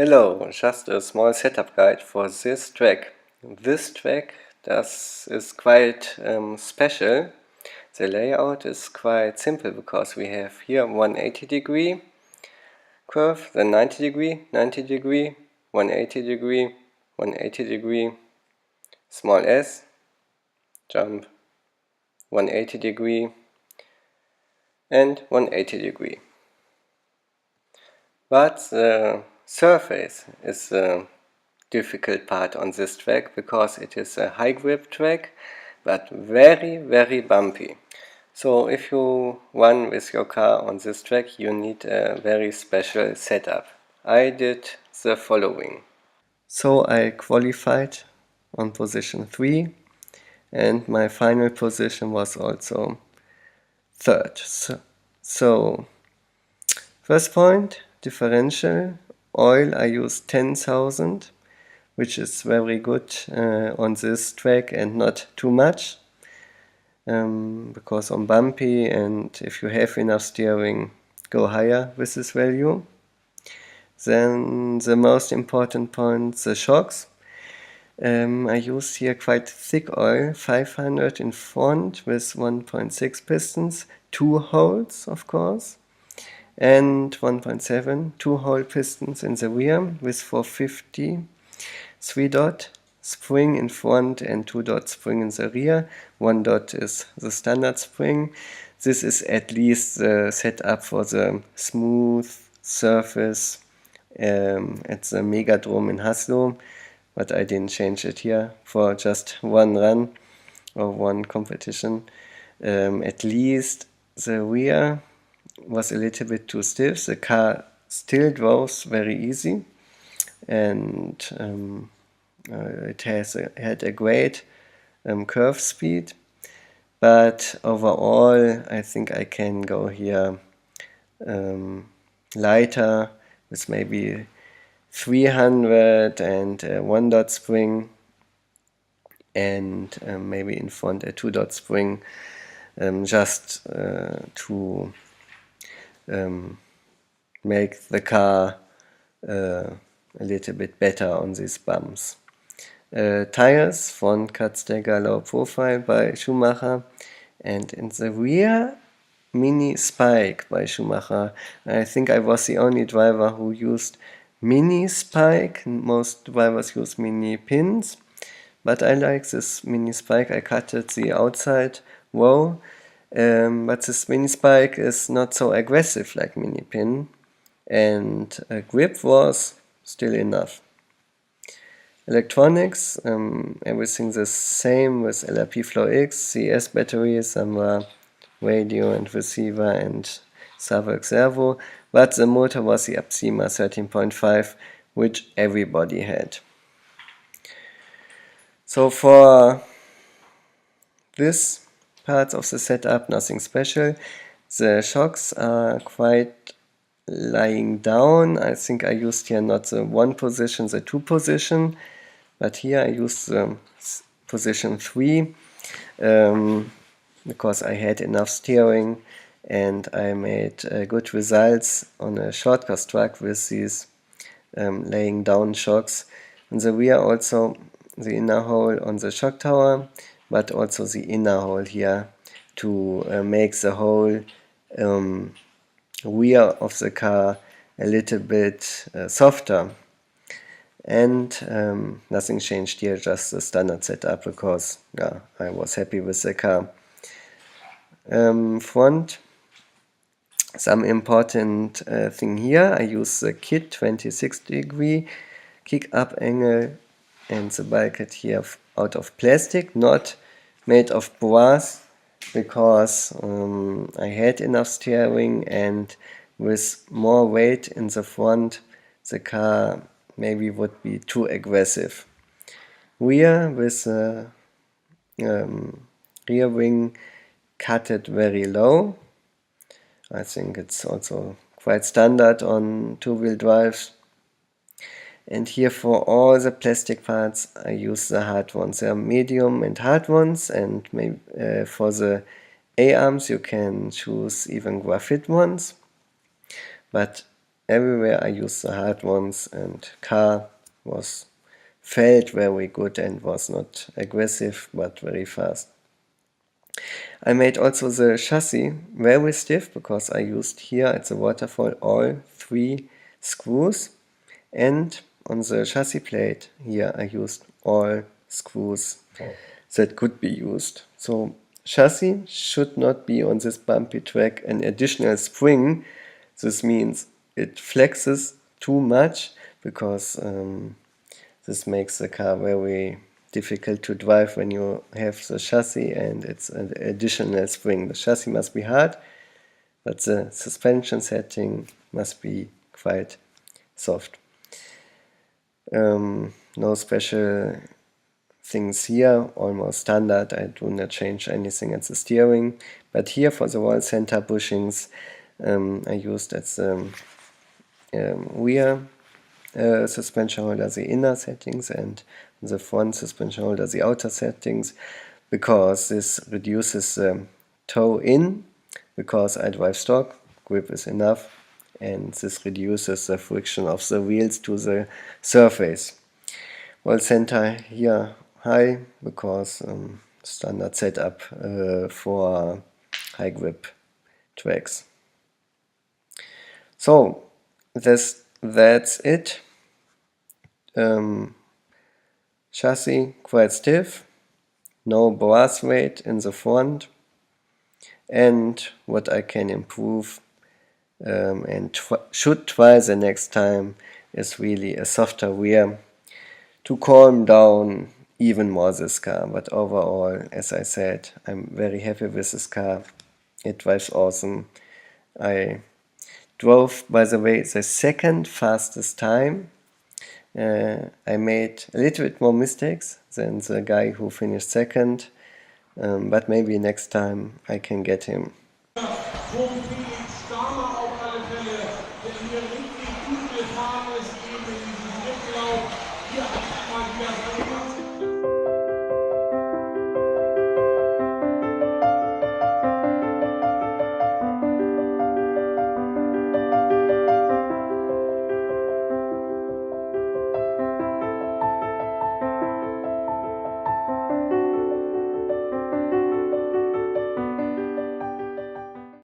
Hello, just a small setup guide for this track. This track is quite special. The layout is quite simple because we have here 180-degree curve, then 90-degree, 90-degree, 180-degree, 180-degree, small s, jump, 180-degree, and 180-degree. But the surface is the difficult part on this track because it is a high grip track but very bumpy. So if you run with your car on this track, you need a very special setup. I did the following. So I qualified on position 3 and my final position was also third. So first point, differential, oil I used 10,000, which is very good on this track and not too much, because on bumpy and if you have enough steering, go higher with this value. Then the most important point, the shocks. I used here quite thick oil, 500 in front with 1.6 pistons, 2 holes of course, and 1.7, 2-hole pistons in the rear with 450, 3-dot spring in front and 2-dot spring in the rear. 1-dot is the standard spring. This is at least the setup for the smooth surface at the Megadrome in Haslo, but I didn't change it here for just one run or one competition. At least the rear was a little bit too stiff. The car still drove very easy, and it had a great curve speed, but overall I think I can go here lighter with maybe 300 and 1-dot spring, and maybe in front a 2-dot spring, just to make the car a little bit better on these bumps. Tires, front cut stagger low profile by Schumacher, and in the rear mini spike by Schumacher. I think I was the only driver who used mini spike. Most drivers use mini pins, but I like this mini spike. I cut it the outside row, but this mini spike is not so aggressive like mini pin, and grip was still enough. Electronics, everything the same with LRP Flow X, CS batteries, some radio and receiver and Savex servo, but the motor was the Apsima 13.5, which everybody had. So for this part of the setup, nothing special. The shocks are quite lying down. I think I used here not the 1 position, the 2 position, but here I used the position 3 because I had enough steering and I made good results on a shortcut track with these laying down shocks. In the rear also the inner hole on the shock tower, but also the inner hole here to make the whole rear of the car a little bit softer. And nothing changed here, just the standard setup, because yeah, I was happy with the car. Front, some important thing here, I use the kit 26-degree kick up angle and the bulkhead here out of plastic, not made of brass, because I had enough steering, and with more weight in the front the car maybe would be too aggressive. Rear with the rear wing cut it very low. I think it's also quite standard on two-wheel drives. And here for all the plastic parts I use the hard ones. There are medium and hard ones, and maybe for the A-arms you can choose even graphite ones. But everywhere I used the hard ones, and car felt very good and was not aggressive but very fast. I made also the chassis very stiff because I used here at the waterfall all 3 screws, and on the chassis plate here I used all screws that could be used. So chassis should not be on this bumpy track an additional spring. This means it flexes too much because this makes the car very difficult to drive when you have the chassis and it's an additional spring. The chassis must be hard, but the suspension setting must be quite soft. No special things here, almost standard. I do not change anything at the steering, but here for the wall center bushings I used at the rear suspension holder the inner settings, and the front suspension holder the outer settings, because this reduces the toe in, because I drive stock, grip is enough, and this reduces the friction of the wheels to the surface. Wall center here high, because standard setup for high grip tracks. So that's it. Chassis quite stiff, no brass weight in the front, and what I can improve and should try the next time is really a softer rear to calm down even more this car. But overall, as I said, I'm very happy with this car. It drives awesome. I drove, by the way, the second fastest time. I made a little bit more mistakes than the guy who finished second, but maybe next time I can get him.